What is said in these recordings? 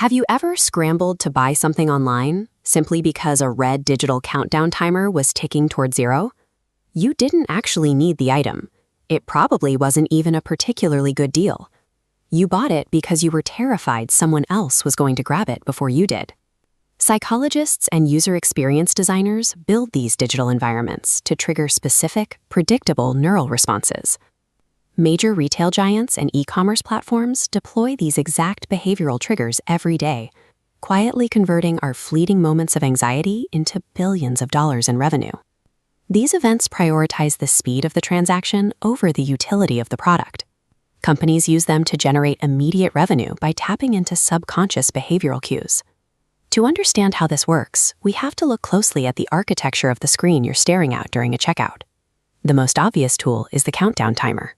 Have you ever scrambled to buy something online simply because a red digital countdown timer was ticking toward zero? You didn't actually need the item. It probably wasn't even a particularly good deal. You bought it because you were terrified someone else was going to grab it before you did. Psychologists and user experience designers build these digital environments to trigger specific, predictable neural responses. Major retail giants and e-commerce platforms deploy these exact behavioral triggers every day, quietly converting our fleeting moments of anxiety into billions of dollars in revenue. These events prioritize the speed of the transaction over the utility of the product. Companies use them to generate immediate revenue by tapping into subconscious behavioral cues. To understand how this works, we have to look closely at the architecture of the screen you're staring at during a checkout. The most obvious tool is the countdown timer.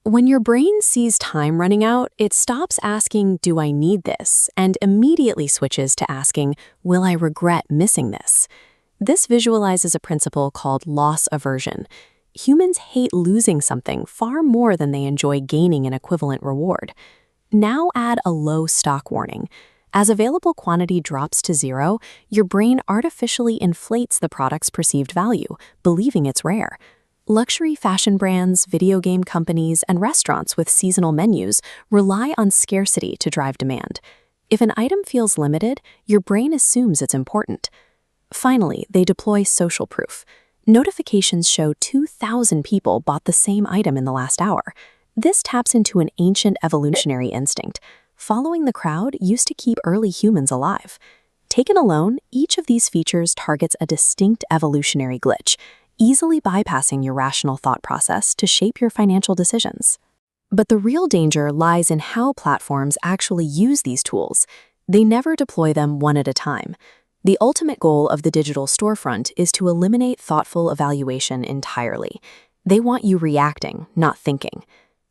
When your brain sees time running out, it stops asking, "Do I need this?" and immediately switches to asking, "Will I regret missing this?" This visualizes a principle called loss aversion. Humans hate losing something far more than they enjoy gaining an equivalent reward. Now add a low stock warning. As available quantity drops to zero, your brain artificially inflates the product's perceived value, believing it's rare. Luxury fashion brands, video game companies, and restaurants with seasonal menus rely on scarcity to drive demand. If an item feels limited, your brain assumes it's important. Finally, they deploy social proof. Notifications show 2,000 people bought the same item in the last hour. This taps into an ancient evolutionary instinct. Following the crowd used to keep early humans alive. Taken alone, each of these features targets a distinct evolutionary glitch, easily bypassing your rational thought process to shape your financial decisions. But the real danger lies in how platforms actually use these tools. They never deploy them one at a time. The ultimate goal of the digital storefront is to eliminate thoughtful evaluation entirely. They want you reacting, not thinking.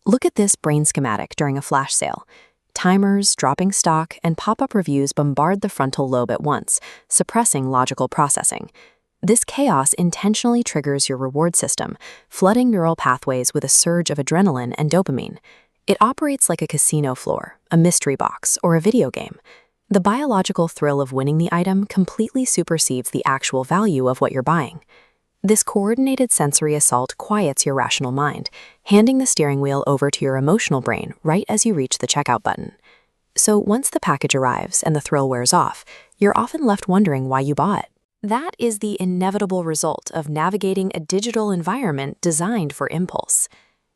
Look at this brain schematic during a flash sale. Timers, dropping stock, and pop-up reviews bombard the frontal lobe at once, suppressing logical processing. This chaos intentionally triggers your reward system, flooding neural pathways with a surge of adrenaline and dopamine. It operates like a casino floor, a mystery box, or a video game. The biological thrill of winning the item completely supersedes the actual value of what you're buying. This coordinated sensory assault quiets your rational mind, handing the steering wheel over to your emotional brain right as you reach the checkout button. So once the package arrives and the thrill wears off, you're often left wondering why you bought. That is the inevitable result of navigating a digital environment designed for impulse.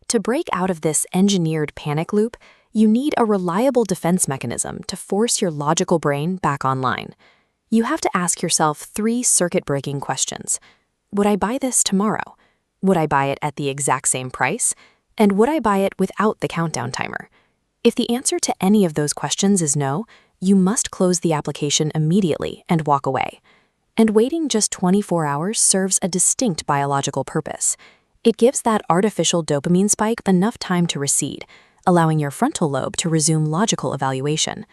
To break out of this engineered panic loop, you need a reliable defense mechanism to force your logical brain back online. You have to ask yourself 3 circuit-breaking questions. Would I buy this tomorrow? Would I buy it at the exact same price? And would I buy it without the countdown timer? If the answer to any of those questions is no, you must close the application immediately and walk away. And waiting just 24 hours serves a distinct biological purpose. It gives that artificial dopamine spike enough time to recede, allowing your frontal lobe to resume logical evaluation.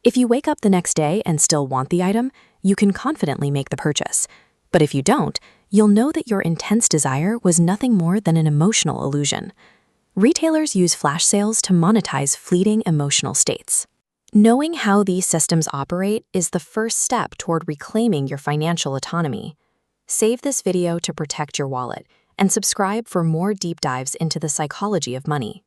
If you wake up the next day and still want the item, you can confidently make the purchase. But if you don't, you'll know that your intense desire was nothing more than an emotional illusion. Retailers use flash sales to monetize fleeting emotional states. Knowing how these systems operate is the first step toward reclaiming your financial autonomy. Save this video to protect your wallet and subscribe for more deep dives into the psychology of money.